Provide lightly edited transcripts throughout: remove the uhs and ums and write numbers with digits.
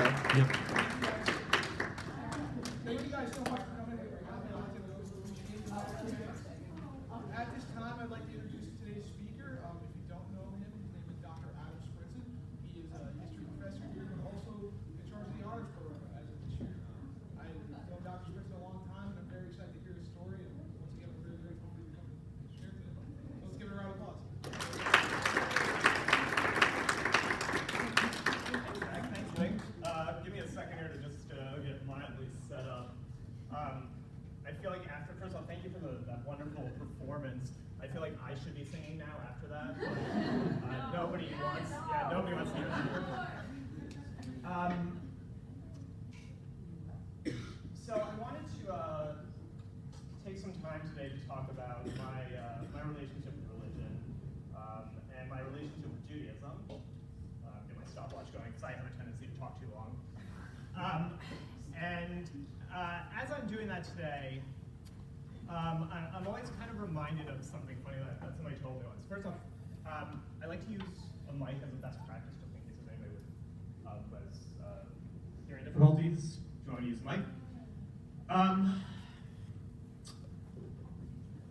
so. Yep. Thank you guys so much for coming here. At this time, I'd like to introduce today's speaker. If you don't know him, his name is Dr. Shprintzen. He is a history professor here, but also in charge of the honors program as of this year. I've known Dr. Shprintzen a long time, and I'm very excited to hear his story. And once again, I'm really grateful for you to come and share today. So let's give it a round of applause. Thanks, Link. Give me a second here to just get mildly set up. I feel like after, first of all, thank you for that wonderful performance. I feel like I should be singing now after that, but nobody wants to hear that. So I wanted to take some time today to talk about my relationship with religion and my relationship with Judaism. Get my stopwatch going because I have a tendency to talk too long. As I'm doing that today, I'm always kind of reminded of something funny that somebody told me once. First off, I like to use a mic as a best practice just in case if anybody was hearing difficulties. Do you want to use a mic?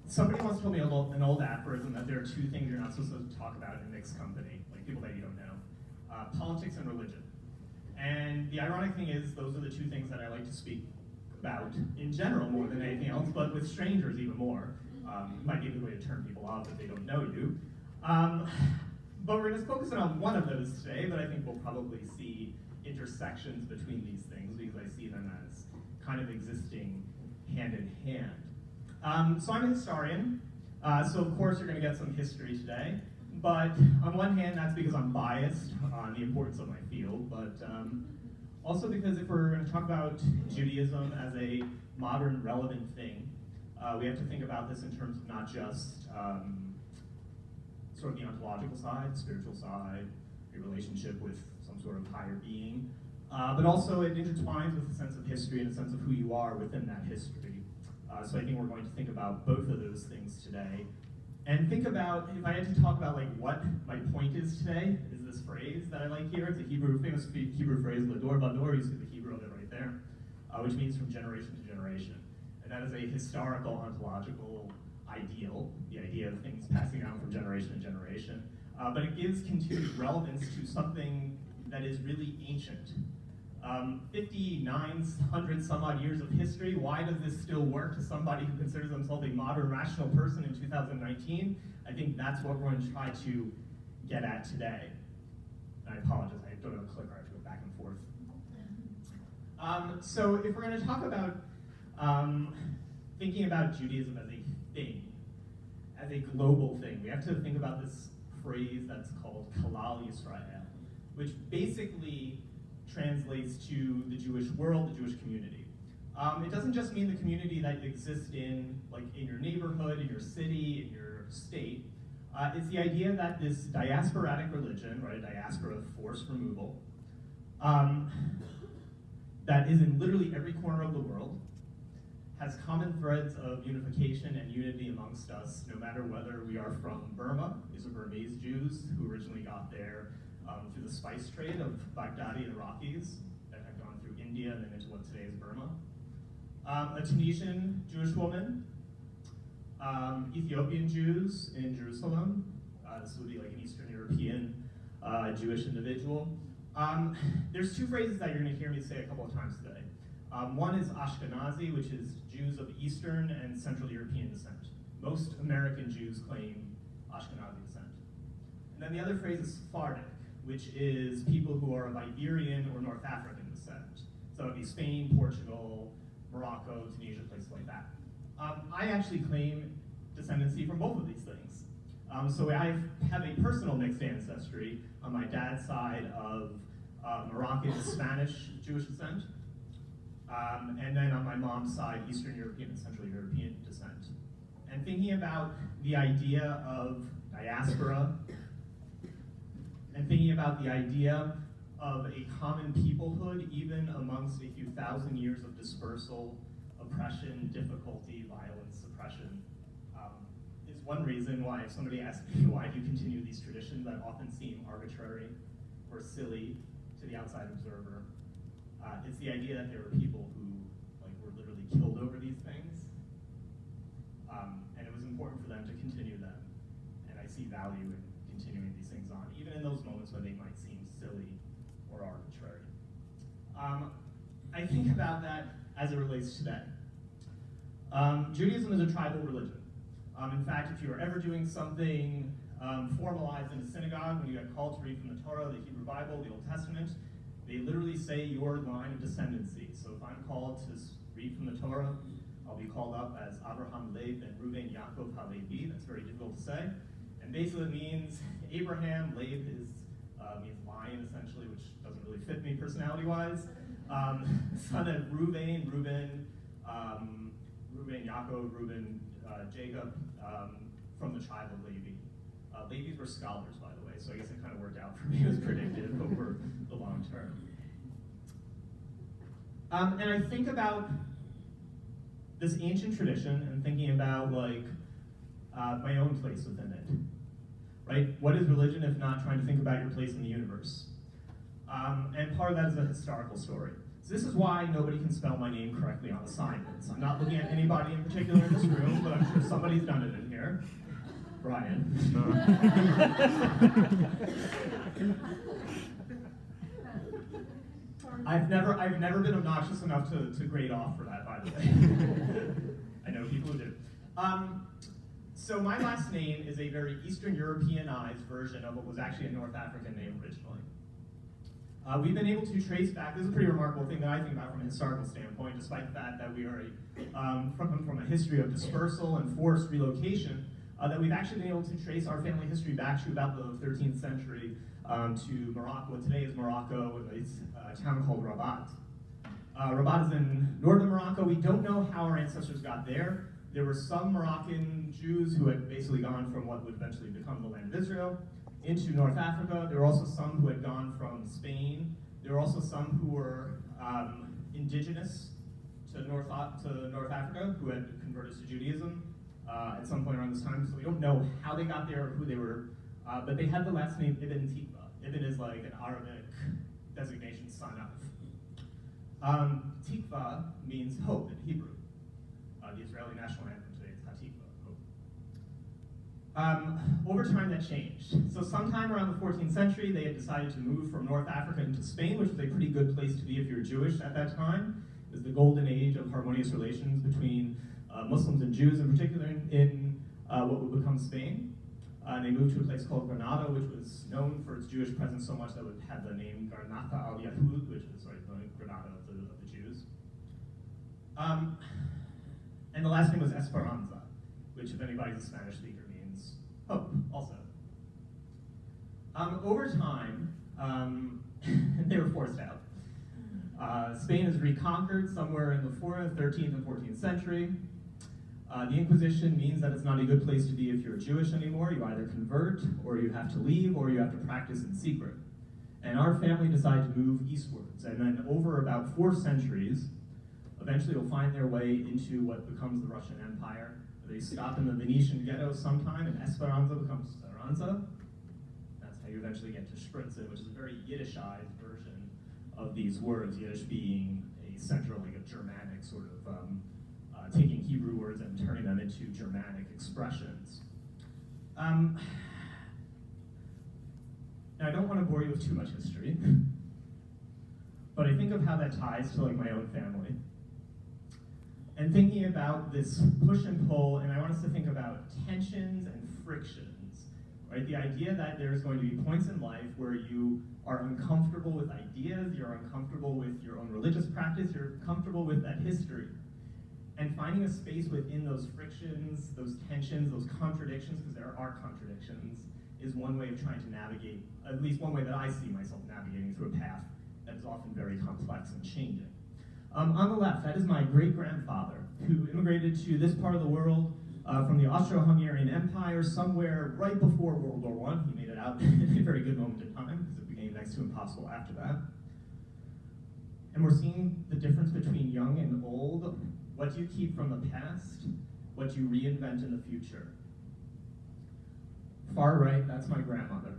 Somebody once told me an old aphorism that there are two things you're not supposed to talk about in mixed company, like people that you don't know, politics and religion. And the ironic thing is, those are the two things that I like to speak about in general more than anything else, but with strangers even more. It might be a good way to turn people off if they don't know you. But we're just focusing on one of those today, but I think we'll probably see intersections between these things because I see them as kind of existing hand in hand. So I'm a historian, so of course you're going to get some history today. But on one hand, that's because I'm biased on the importance of my field, but also because if we're going to talk about Judaism as a modern relevant thing, we have to think about this in terms of not just sort of the ontological side, spiritual side, your relationship with some sort of higher being, but also it intertwines with a sense of history and a sense of who you are within that history. So I think we're going to think about both of those things today. And think about, if I had to talk about like what my point is today, is this phrase that I like here. It's a famous Hebrew phrase, Lador Bador, you see the Hebrew of it right there, which means from generation to generation. And that is a historical, ontological ideal, the idea of things passing down from generation to generation. But it gives continued relevance to something that is really ancient. 5,900 some odd years of history, why does this still work to somebody who considers themselves a modern rational person in 2019? I think that's what we're going to try to get at today. And I apologize, I don't have a clicker, I have to go back and forth. So if we're going to talk about thinking about Judaism as a thing, as a global thing, we have to think about this phrase that's called Kalal Yisrael, which basically translates to the Jewish world, the Jewish community. It doesn't just mean the community that exists in your neighborhood, in your city, in your state. It's the idea that this diasporatic religion, right, a diaspora of forced removal, that is in literally every corner of the world, has common threads of unification and unity amongst us, no matter whether we are from Burma. These are Burmese Jews who originally got there through the spice trade of Baghdadi and Iraqis that had gone through India and then into what today is Burma. A Tunisian Jewish woman, Ethiopian Jews in Jerusalem. This would be like an Eastern European Jewish individual. There's two phrases that you're going to hear me say a couple of times today. One is Ashkenazi, which is Jews of Eastern and Central European descent. Most American Jews claim Ashkenazi descent. And then the other phrase is Sephardic, which is people who are of Iberian or North African descent. So it would be Spain, Portugal, Morocco, Tunisia, places like that. I actually claim descendancy from both of these things. So I have a personal mixed ancestry on my dad's side of Moroccan, Spanish Jewish descent, and then on my mom's side, Eastern European and Central European descent. And thinking about the idea of diaspora, and thinking about the idea of a common peoplehood, even amongst a few thousand years of dispersal, oppression, difficulty, violence, suppression, is one reason why if somebody asks me why do you continue these traditions that often seem arbitrary or silly to the outside observer, It's the idea that there were people who were literally killed over these things, and it was important for them to continue them. And I see value in continuing these things on, even in those moments when they might seem silly or arbitrary. I think about that as it relates today. Judaism is a tribal religion. In fact, if you were ever doing something formalized in a synagogue, when you got called to read from the Torah, the Hebrew Bible, the Old Testament, they literally say your line of descendancy. So if I'm called to read from the Torah, I'll be called up as Abraham Lev ben Reuven Yaakov Halevi. That's very difficult to say. And basically it means Abraham. Lev means lion, essentially, which doesn't really fit me personality-wise. Son of Reuven, Yaakov, Jacob, from the tribe of Levi. Levi's were scholars, by the way, so I guess it kind of worked out for me as predicted over the long term. And I think about this ancient tradition and thinking about my own place within it, right? What is religion if not trying to think about your place in the universe? And part of that is a historical story. So this is why nobody can spell my name correctly on assignments. I'm not looking at anybody in particular in this room, but I'm sure somebody's done it in here. Brian. I've never been obnoxious enough to grade off for that, by the way. I know people who do. So my last name is a very Eastern Europeanized version of what was actually a North African name originally. We've been able to trace back, this is a pretty remarkable thing that I think about from a historical standpoint, despite the fact that we are from a history of dispersal and forced relocation, that we've actually been able to trace our family history back to about the 13th century to Morocco. What today is Morocco, it's a town called Rabat. Rabat is in northern Morocco. We don't know how our ancestors got there. There were some Moroccan Jews who had basically gone from what would eventually become the land of Israel into North Africa. There were also some who had gone from Spain. There were also some who were indigenous to North Africa who had converted to Judaism at some point around this time. So we don't know how they got there or who they were, but they had the last name Ibn Tikva. Ibn is like an Arabic designation, son of. Tikva means hope in Hebrew. The Israeli national anthem today is Hatikva, hope. Over time that changed. So sometime around the 14th century, they had decided to move from North Africa into Spain, which was a pretty good place to be if you were Jewish at that time. It was the golden age of harmonious relations between Muslims and Jews, in particular in what would become Spain. They moved to a place called Granada, which was known for its Jewish presence so much that it had the name Garnata al-Yahud, which is the Granada of the Jews. And the last name was Esperanza, which, if anybody's a Spanish speaker, means hope, also. Over time, they were forced out. Spain is reconquered somewhere in the 4th, 13th, and 14th century. The Inquisition means that it's not a good place to be if you're Jewish anymore. You either convert, or you have to leave, or you have to practice in secret. And our family decided to move eastwards, and then over about 4 centuries, eventually will find their way into what becomes the Russian Empire. They stop in the Venetian ghetto sometime, and Esperanza becomes Speranza. That's how you eventually get to Shprintzen, which is a very Yiddishized version of these words, Yiddish being a central, like a Germanic sort of, taking Hebrew words and turning them into Germanic expressions. Now, I don't want to bore you with too much history, but I think of how that ties to my own family. And thinking about this push and pull, and I want us to think about tensions and frictions, right? The idea that there's going to be points in life where you are uncomfortable with ideas, you're uncomfortable with your own religious practice, you're comfortable with that history. And finding a space within those frictions, those tensions, those contradictions, because there are contradictions, is one way of trying to navigate, at least one way that I see myself navigating through a path that is often very complex and changing. On the left, that is my great-grandfather, who immigrated to this part of the world from the Austro-Hungarian Empire somewhere right before World War I. He made it out in a very good moment in time, because it became next to impossible after that. And we're seeing the difference between young and old. What do you keep from the past? What do you reinvent in the future? Far right, that's my grandmother.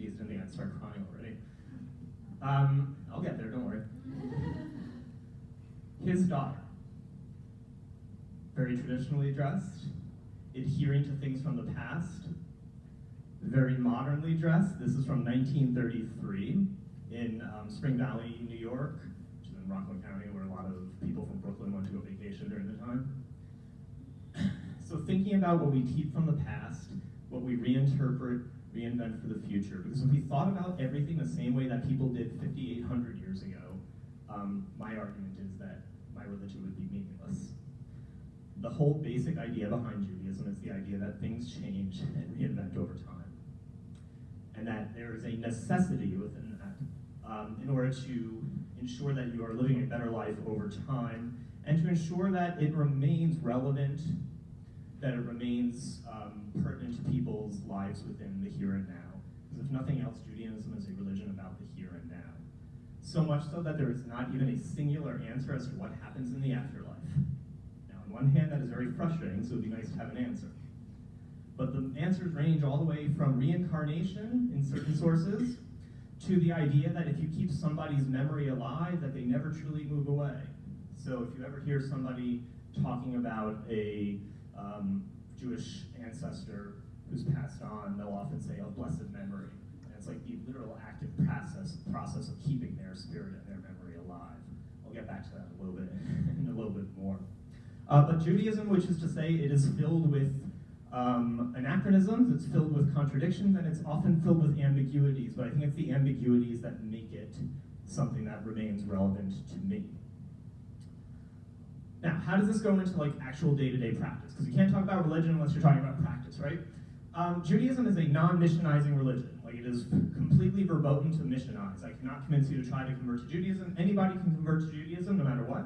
Geez, didn't think I'd start crying already. I'll get there, don't worry. His daughter, very traditionally dressed, adhering to things from the past, very modernly dressed. This is from 1933 in Spring Valley, New York, which is in Rockland County, where a lot of people from Brooklyn went to go vacation during the time. So thinking about what we keep from the past, what we reinterpret, reinvent for the future. Because if we thought about everything the same way that people did 5,800 years ago, my argument is that my religion would be meaningless. The whole basic idea behind Judaism is the idea that things change and reinvent over time. And that there is a necessity within that in order to ensure that you are living a better life over time, and to ensure that it remains relevant, that it remains pertinent to people's lives within the here and now. Because if nothing else, Judaism is a religion about the here and now. So much so that there is not even a singular answer as to what happens in the afterlife. Now, on one hand, that is very frustrating, so it would be nice to have an answer. But the answers range all the way from reincarnation in certain sources to the idea that if you keep somebody's memory alive, that they never truly move away. So if you ever hear somebody talking about a Jewish ancestor who's passed on, they'll often say, "Oh, blessed memory." And it's like the literal active process of keeping their spirit and their memory alive. I'll get back to that a little bit in a little bit more. But Judaism, which is to say it is filled with anachronisms, it's filled with contradictions, and it's often filled with ambiguities, but I think it's the ambiguities that make it something that remains relevant to me. Now, how does this go into like actual day-to-day practice? Because you can't talk about religion unless you're talking about practice, right? Judaism is a non-missionizing religion. Like, it is completely verboten to missionize. I cannot convince you to try to convert to Judaism. Anybody can convert to Judaism no matter what,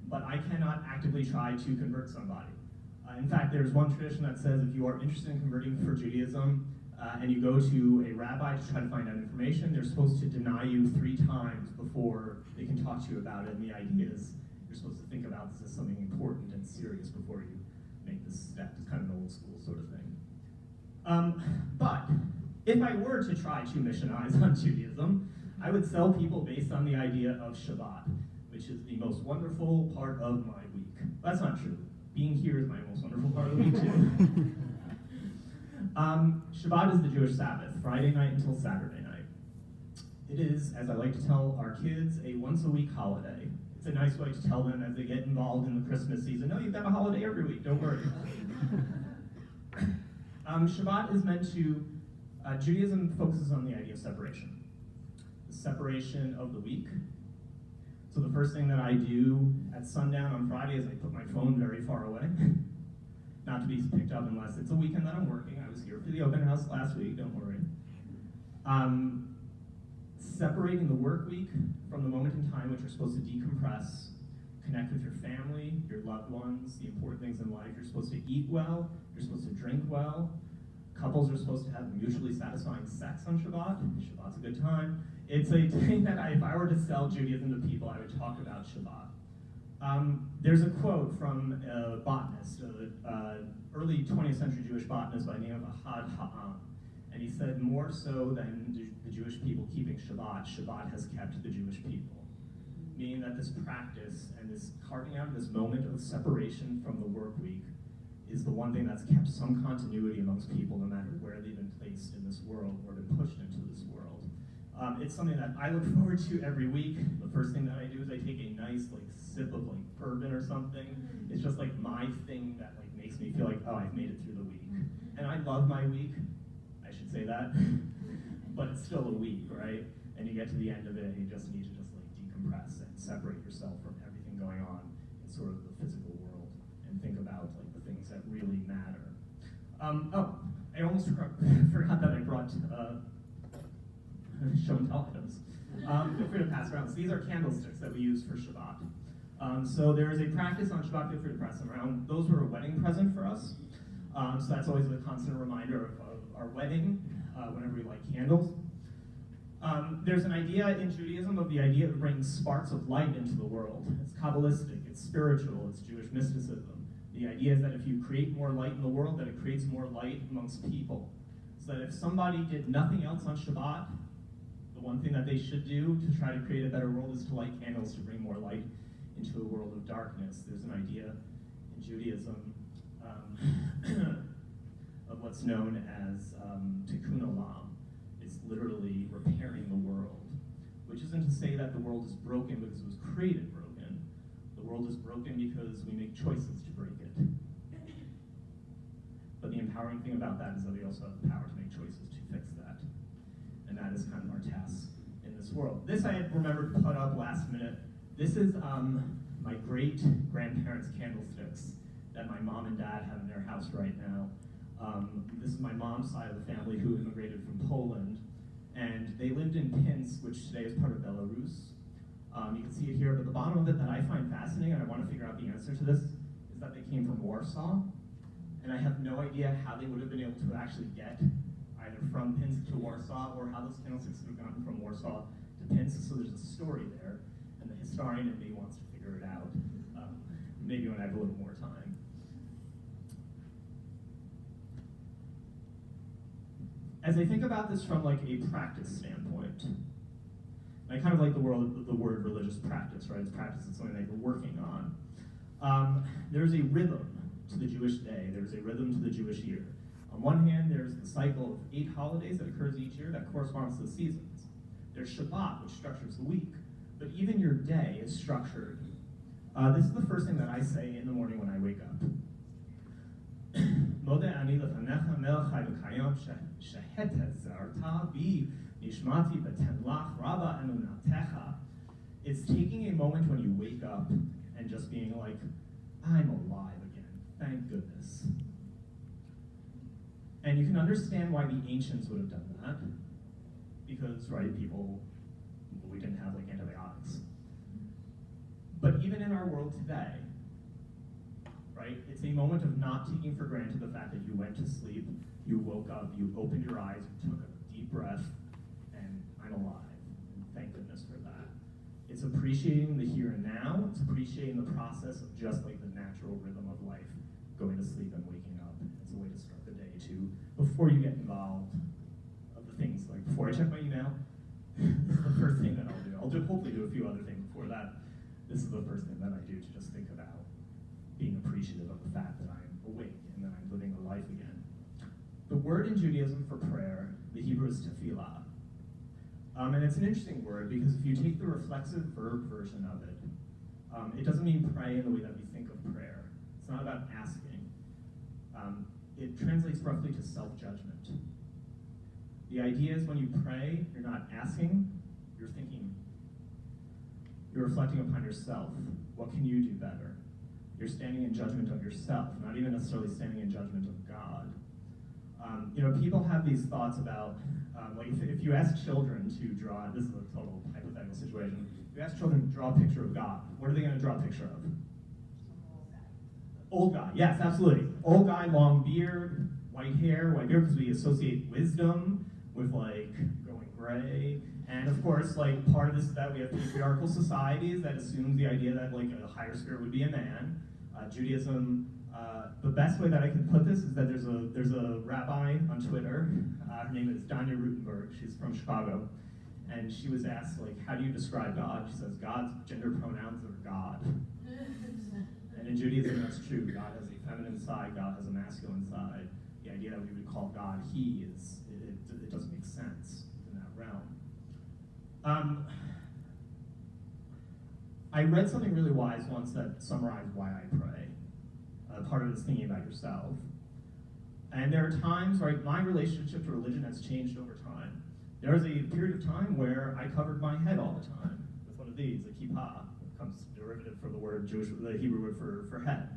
but I cannot actively try to convert somebody. In fact, there's one tradition that says if you are interested in converting for Judaism and you go to a rabbi to try to find out information, they're supposed to deny you 3 times before they can talk to you about it. And the idea is you're supposed to think about this as something important and serious before you make this step. It's kind of an old school sort of thing. But if I were to try to missionize on Judaism, I would sell people based on the idea of Shabbat, which is the most wonderful part of my week. That's not true. Being here is my most wonderful part of the week, too. Shabbat is the Jewish Sabbath, Friday night until Saturday night. It is, as I like to tell our kids, a once-a-week holiday. It's a nice way to tell them as they get involved in the Christmas season, no, you've got a holiday every week, don't worry. Shabbat is meant to, Judaism focuses on the idea of separation. The separation of the week. So the first thing that I do at sundown on Friday is I put my phone very far away. Not to be picked up unless it's a weekend that I'm working. I was here for the open house last week, don't worry. Separating the work week from the moment in time which you're supposed to decompress, connect with your family, your loved ones, the important things in life. You're supposed to eat well, you're supposed to drink well. Couples are supposed to have mutually satisfying sex on Shabbat. Shabbat's a good time. It's a thing that if I were to sell Judaism to people, I would talk about Shabbat. There's a quote from a botanist, early 20th century Jewish botanist by the name of Ahad Ha'am. And he said, more so than the Jewish people keeping Shabbat, Shabbat has kept the Jewish people. Meaning that this practice and this carving out this moment of separation from the work week is the one thing that's kept some continuity amongst people no matter where they've been placed in this world or been pushed into this world. It's something that I look forward to every week. The first thing that I do is I take a nice sip of bourbon or something. It's just my thing that makes me feel like, oh, I've made it through the week. And I love my week, I should say that, but it's still a week, right? And you get to the end of it and you just need to decompress and separate yourself from everything going on in sort of the physical world and think about the things that really matter. I almost forgot that I brought show and tell items. Feel free to pass around. So these are candlesticks that we use for Shabbat. So there is a practice on Shabbat, feel free to pass them around. Those were a wedding present for us. So that's always a constant reminder of our wedding whenever we light candles. There's an idea in Judaism of the idea of bringing sparks of light into the world. It's Kabbalistic, it's spiritual, it's Jewish mysticism. The idea is that if you create more light in the world, that it creates more light amongst people. so that if somebody did nothing else on Shabbat, the one thing that they should do to try to create a better world is to light candles to bring more light into a world of darkness. There's an idea in Judaism of what's known as tikkun olam. It's literally repairing the world, which isn't to say that the world is broken because it was created broken. The world is broken because we make choices to break it. But the empowering thing about that is that we also have the power to make choices to fix that. And that is kind of our task in this world. This I had remembered to put up last minute. This is my great-grandparents' candlesticks that my mom and dad have in their house right now. This is my mom's side of the family who immigrated from Poland. And they lived in Pinsk, which today is part of Belarus. You can see it here, but the bottom of it that I find fascinating, and I want to figure out the answer to this, is that they came from Warsaw. And I have no idea how they would have been able to actually get either from Pinsk to Warsaw, or how those candlesticks would have gotten from Warsaw to Pinsk. So there's a story there, and the historian in me wants to figure it out, maybe when I have a little more time. As I think about this from like a practice standpoint, I kind of like the word religious practice, right? It's practice, it's something that you're working on. There's a rhythm to the Jewish day. There's a rhythm to the Jewish year. On one hand, there's the cycle of 8 holidays that occurs each year that corresponds to the seasons. There's Shabbat, which structures the week. But even your day is structured. This is the first thing that I say in the morning when I wake up. Modeh ani lefanecha melech chai v'kayom shehetezarta bi nishmati b'ten lach rabba emunatecha. It's taking a moment when you wake up and just being like, I'm alive again, thank goodness. And you can understand why the ancients would have done that, because, right, we didn't have like antibiotics. But even in our world today, right, it's a moment of not taking for granted the fact that you went to sleep, you woke up, you opened your eyes, you took a deep breath, and I'm alive. And thank goodness for that. It's appreciating the here and now. It's appreciating the process of just like the natural rhythm of life, going to sleep and waking up. It's a way to start the day too, before you get involved of the things like before I check my email. This is the first thing that I'll do. I'll hopefully do a few other things before that. This is the first thing that I do to just think about being appreciative of the fact that I'm awake and that I'm living a life again. The word in Judaism for prayer, the Hebrew is tefillah. And it's an interesting word because if you take the reflexive verb version of it, it doesn't mean pray in the way that we think of prayer. It's not about asking. It translates roughly to self-judgment. The idea is when you pray, you're not asking, you're thinking. You're reflecting upon yourself. What can you do better? You're standing in judgment of yourself, not even necessarily standing in judgment of God. People have these thoughts about, like if you ask children to draw, this is a total hypothetical situation, if you ask children to draw a picture of God, what are they going to draw a picture of? Old guy, yes, absolutely. Old guy, long beard, white hair, because we associate wisdom with like going gray. And of course, like part of this is that we have patriarchal societies that assumes the idea that like a higher spirit would be a man. Judaism, the best way that I can put this is that there's a rabbi on Twitter. Her name is Danya Rutenberg. She's from Chicago, and she was asked like, how do you describe God? She says God's gender pronouns are God. And in Judaism, that's true. God has a feminine side. God has a masculine side. The idea that we would call God He is it doesn't make sense in that realm. I read something really wise once that summarized why I pray. Part of it is thinking about yourself. And there are times, right, my relationship to religion has changed over time. There was a period of time where I covered my head all the time with one of these, a kippah. It comes derivative from the word Jewish, the Hebrew word for head.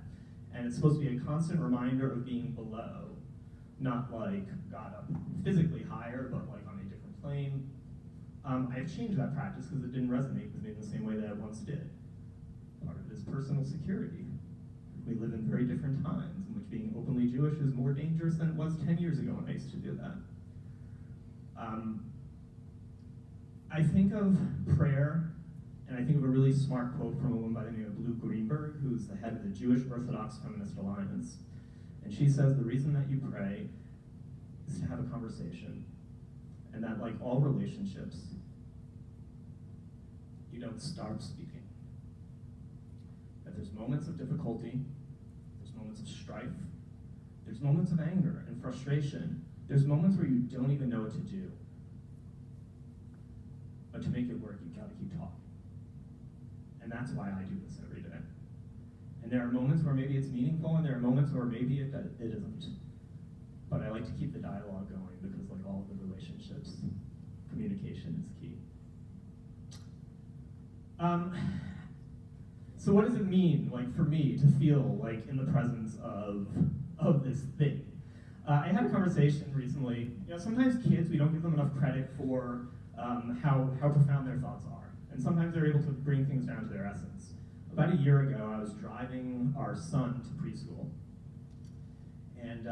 And it's supposed to be a constant reminder of being below, not like God up physically higher, but like on a different plane. I've changed that practice because it didn't resonate with me in the same way that it once did. Part of it is personal security. We live in very different times in which being openly Jewish is more dangerous than it was 10 years ago when I used to do that. I think of prayer, and I think of a really smart quote from a woman by the name of Lou Greenberg, who's the head of the Jewish Orthodox Feminist Alliance. And she says, the reason that you pray is to to have a conversation, and that, like all relationships, you don't start speaking. That there's moments of difficulty, there's moments of strife, there's moments of anger and frustration, there's moments where you don't even know what to do. But to make it work, you've got to keep talking. And that's why I do this every day. And there are moments where maybe it's meaningful, and there are moments where maybe it isn't. But I like to keep the dialogue going because, like all of the relationships, communication is key. So what does it mean, like for me, to feel like in the presence of this thing? I had a conversation recently. Sometimes kids, we don't give them enough credit for how profound their thoughts are, and sometimes they're able to bring things down to their essence. About a year ago, I was driving our son to preschool, and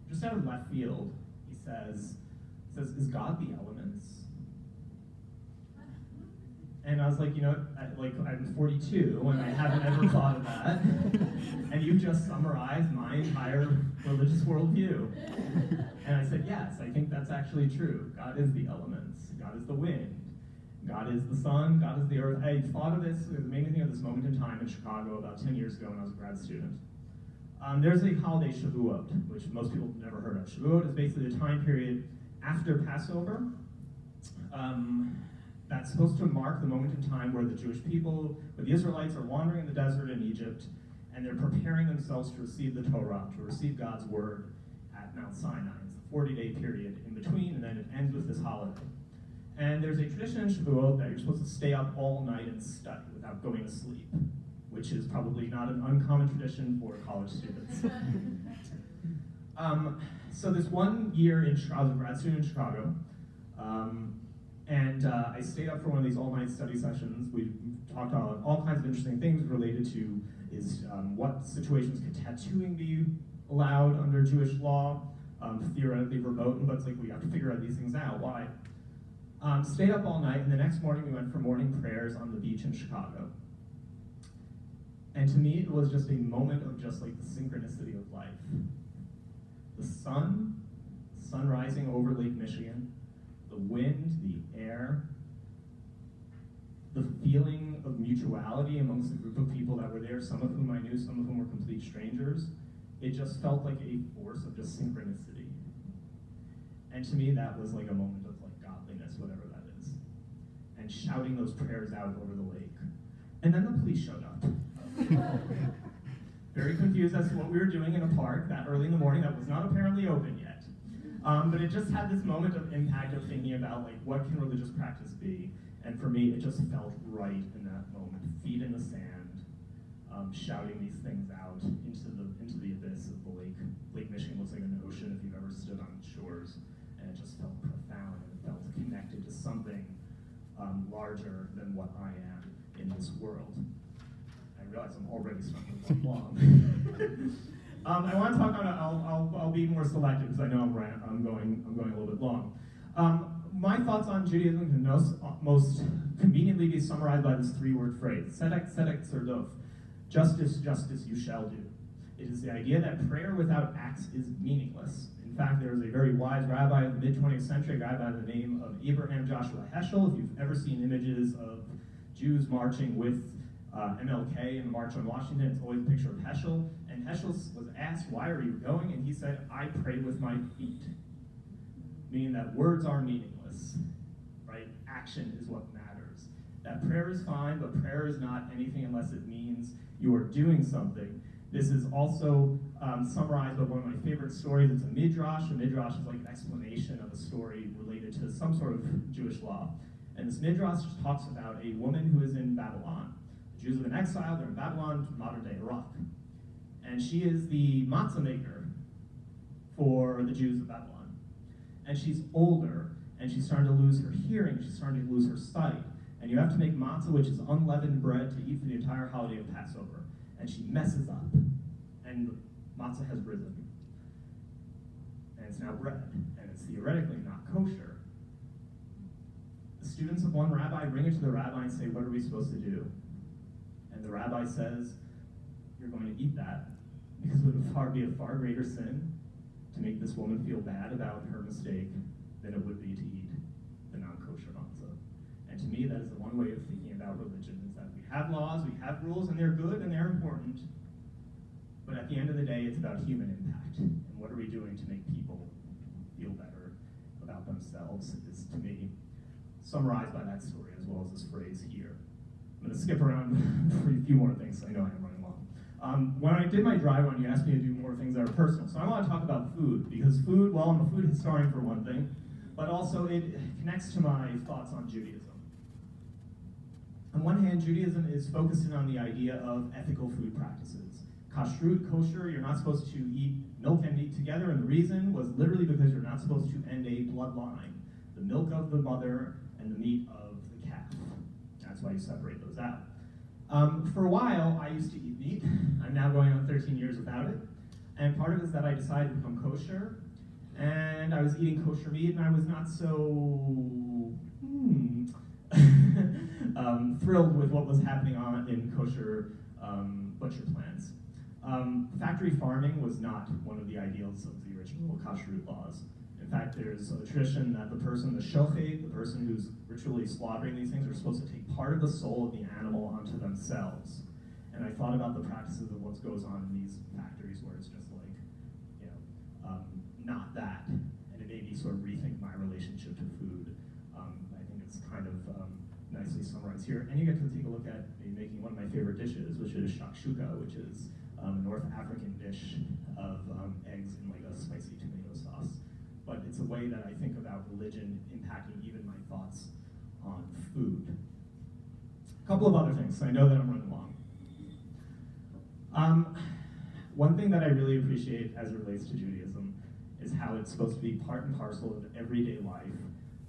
just out of left field, he says, "Is God the elements?" And I was like, I'm 42, and I haven't ever thought of that. And you just summarized my entire religious worldview. And I said, yes, I think that's actually true. God is the elements. God is the wind. God is the sun. God is the earth. I thought of this, it made me think of this moment in time in Chicago about 10 years ago when I was a grad student. There's a holiday, Shavuot, which most people have never heard of. Shavuot is basically the time period after Passover. That's supposed to mark the moment in time where the Jewish people, where the Israelites are wandering in the desert in Egypt, and they're preparing themselves to receive the Torah, to receive God's word at Mount Sinai. It's a 40-day period in between, and then it ends with this holiday. And there's a tradition in Shavuot that you're supposed to stay up all night and study without going to sleep, which is probably not an uncommon tradition for college students. So this one year in Chicago, I was a grad student in Chicago, and I stayed up for one of these all-night study sessions. We talked about all kinds of interesting things related to what situations could tattooing be allowed under Jewish law, theoretically verboten, but it's like we have to figure out these things out. Why? Stayed up all night, and the next morning we went for morning prayers on the beach in Chicago. And to me, it was just a moment of just like the synchronicity of life. The sun rising over Lake Michigan, the wind, the air, the feeling of mutuality amongst a group of people that were there, some of whom I knew, some of whom were complete strangers. It just felt like a force of just synchronicity. And to me, that was like a moment of like godliness, whatever that is. And shouting those prayers out over the lake. And then the police showed up. Very confused as to what we were doing in a park that early in the morning that was not apparently open yet. But it just had this moment of impact of thinking about like what can religious practice be, and for me it just felt right in that moment, feet in the sand, shouting these things out into the abyss of the lake. Lake Michigan looks like an ocean if you've ever stood on its shores, and it just felt profound and it felt connected to something larger than what I am in this world. I realize I'm already starting to run long. I want to talk on. I'll be more selective because I know I'm going a little bit long. My thoughts on Judaism can most conveniently be summarized by this three-word phrase: tzedek, tzedek, tzedok. Justice, justice, you shall do. It is the idea that prayer without acts is meaningless. In fact, there was a very wise rabbi of the mid-20th century, a guy by the name of Abraham Joshua Heschel. If you've ever seen images of Jews marching with MLK in the March on Washington, it's always a picture of Heschel. And Heschel was asked, why are you going? And he said, I pray with my feet. Meaning that words are meaningless, right? Action is what matters. That prayer is fine, but prayer is not anything unless it means you are doing something. This is also summarized by one of my favorite stories. It's a midrash. A midrash is like an explanation of a story related to some sort of Jewish law. And this midrash talks about a woman who is in Babylon. The Jews have been exiled, they're in Babylon, modern-day Iraq. And she is the matzah maker for the Jews of Babylon. And she's older, and she's starting to lose her hearing, she's starting to lose her sight. And you have to make matzah, which is unleavened bread, to eat for the entire holiday of Passover. And she messes up, and matzah has risen. And it's now bread, and it's theoretically not kosher. The students of one rabbi bring it to the rabbi and say, what are we supposed to do? And the rabbi says, you're going to eat that, because it would be a far greater sin to make this woman feel bad about her mistake than it would be to eat the non-kosher matzah. And to me, that is the one way of thinking about religion, is that we have laws, we have rules, and they're good and they're important. But at the end of the day, it's about human impact. And what are we doing to make people feel better about themselves is, to me, summarized by that story as well as this phrase here. I'm going to skip around for a few more things. I know I'm running long. When I did my dry run, you asked me to do more things that are personal. So I want to talk about food, because food, well, I'm a food historian for one thing, but also it connects to my thoughts on Judaism. On one hand, Judaism is focusing on the idea of ethical food practices. Kashrut, kosher, you're not supposed to eat milk and meat together, and the reason was literally because you're not supposed to end a bloodline, the milk of the mother and the meat of the calf. That's why you separate those out. For a while, I used to eat meat. I'm now going on 13 years without it, and part of it is that I decided to become kosher, and I was eating kosher meat, and I was not so thrilled with what was happening in kosher butcher plants. Factory farming was not one of the ideals of the original kashrut laws. In fact, there's a tradition that the shochet, the person who's ritually slaughtering these things, are supposed to take part of the soul of the animal onto themselves. And I thought about the practices of what goes on in these factories where it's just like, not that. And it made me sort of rethink my relationship to food. I think it's kind of nicely summarized here. And you get to take a look at me making one of my favorite dishes, which is shakshuka, which is a North African dish of eggs in like a spicy tomato sauce. But it's a way that I think about religion impacting even my thoughts on food. A couple of other things. I know that I'm running long. One thing that I really appreciate as it relates to Judaism is how it's supposed to be part and parcel of everyday life.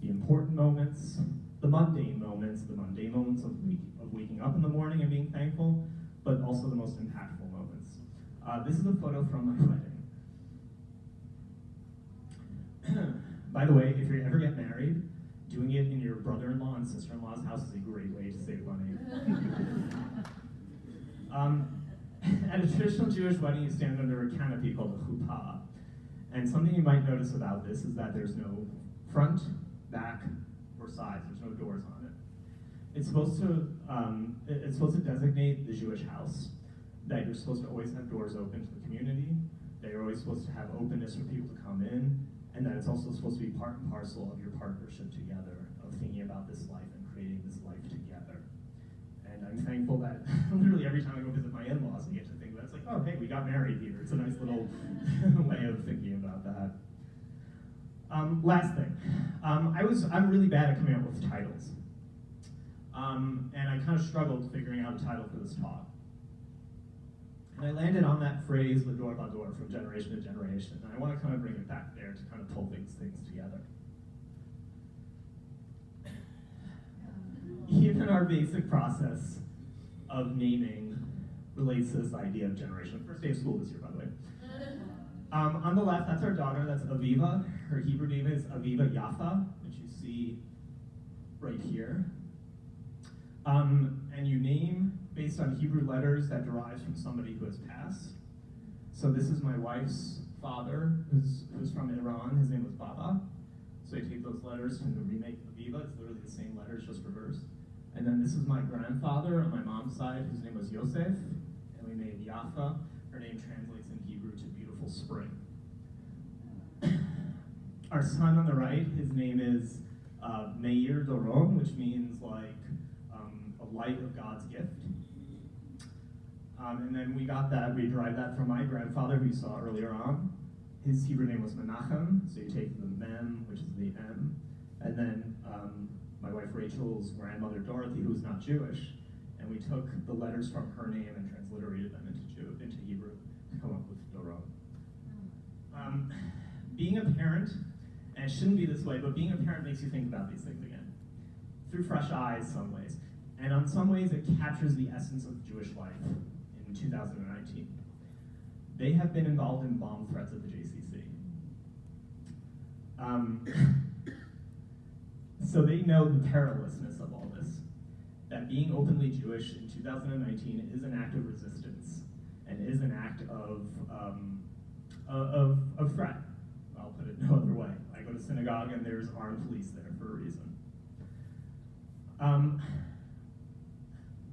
The important moments, the mundane moments of waking up in the morning and being thankful, but also the most impactful moments. This is a photo from my wedding. By the way, if you ever get married, doing it in your brother-in-law and sister-in-law's house is a great way to save money. At a traditional Jewish wedding, you stand under a canopy called a chuppah. And something you might notice about this is that there's no front, back, or sides. There's no doors on it. It's supposed to designate the Jewish house, that you're supposed to always have doors open to the community, that you're always supposed to have openness for people to come in, and that it's also supposed to be part and parcel of your partnership together, of thinking about this life and creating this life together. And I'm thankful that literally every time I go visit my in-laws, I get to think that it's like, oh, hey, we got married here. It's a nice little way of thinking about that. Last thing, I'm really bad at coming up with titles. And I kind of struggled figuring out a title for this talk. And I landed on that phrase, l'dor vador, from generation to generation. And I want to kind of bring it back there to kind of pull things together. Even our basic process of naming relates to this idea of generation. First day of school this year, by the way. On the left, that's our daughter, that's Aviva. Her Hebrew name is Aviva Yafa, which you see right here. And you name based on Hebrew letters that derives from somebody who has passed. So this is my wife's father, who's from Iran. His name was Baba. So you take those letters from the remake of Aviva. It's literally the same letters, just reversed. And then this is my grandfather on my mom's side, whose name was Yosef. And we made Yafa. Her name translates in Hebrew to beautiful spring. Our son on the right, his name is Meir Doron, which means like a light of God's gift. And then we derived that from my grandfather, who you saw earlier on. His Hebrew name was Menachem, so you take the Mem, which is the M, and then my wife Rachel's grandmother Dorothy, who was not Jewish, and we took the letters from her name and transliterated them into Hebrew to come up with Doron. Being a parent, and it shouldn't be this way, but being a parent makes you think about these things again, through fresh eyes some ways. And in some ways it captures the essence of Jewish life in 2019. They have been involved in bomb threats at the JCC. So they know the perilousness of all this, that being openly Jewish in 2019 is an act of resistance and is an act of threat. put it no other way. I go to synagogue and there's armed police there for a reason.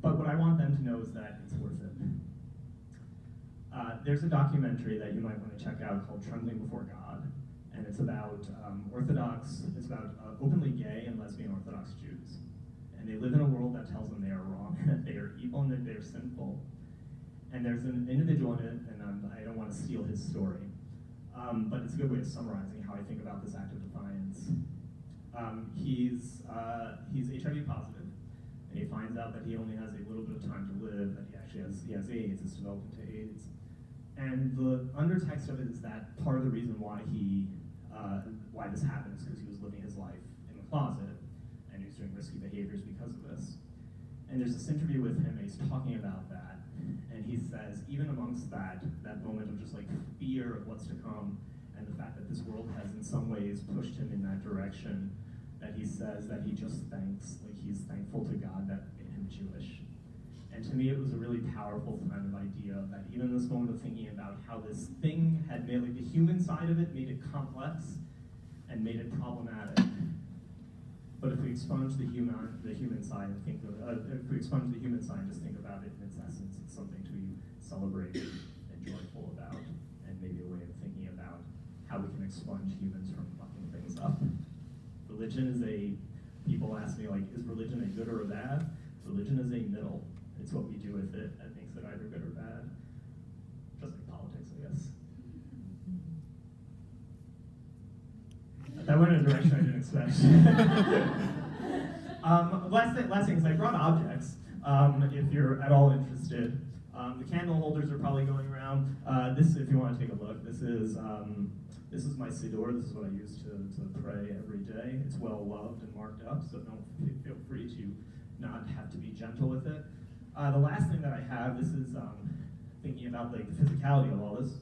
But what I want them to know is that it's worth it. There's a documentary that you might want to check out called Trembling Before God, and it's about openly gay and lesbian Orthodox Jews. And they live in a world that tells them they are wrong, that they are evil, and that they are sinful. And there's an individual in it, and I don't want to steal his story, but it's a good way of summarizing how I think about this act of defiance. He's HIV positive, and he finds out that he only has a little bit of time to live, that he has AIDS, it's developed into AIDS. And the undertext of it is that part of the reason why why this happened is because he was living his life in the closet, and he was doing risky behaviors because of this. And there's this interview with him, and he's talking about that, and he says, even amongst that moment of just like fear of what's to come, and the fact that this world has in some ways pushed him in that direction, that he says that he just he's thankful to God that made him Jewish. And to me, it was a really powerful kind of idea that even in this moment of thinking about how this thing had made, like the human side of it made it complex and made it problematic. But if we expunge the human side and just think about it in its essence, it's something to be celebrated and joyful about, and maybe a way of thinking about how we can expunge humans from fucking things up. People ask me, like, is religion a good or a bad? Religion is a middle. It's what we do with it that makes it either good or bad. Just like politics, I guess. That went in a direction I didn't expect. Last thing is I brought objects, if you're at all interested. The candle holders are probably going around. This, if you want to take a look, this is my siddur. This is what I use to pray every day. It's well loved and marked up, so don't feel free to not have to be gentle with it. The last thing that I have, this is thinking about like the physicality of all this.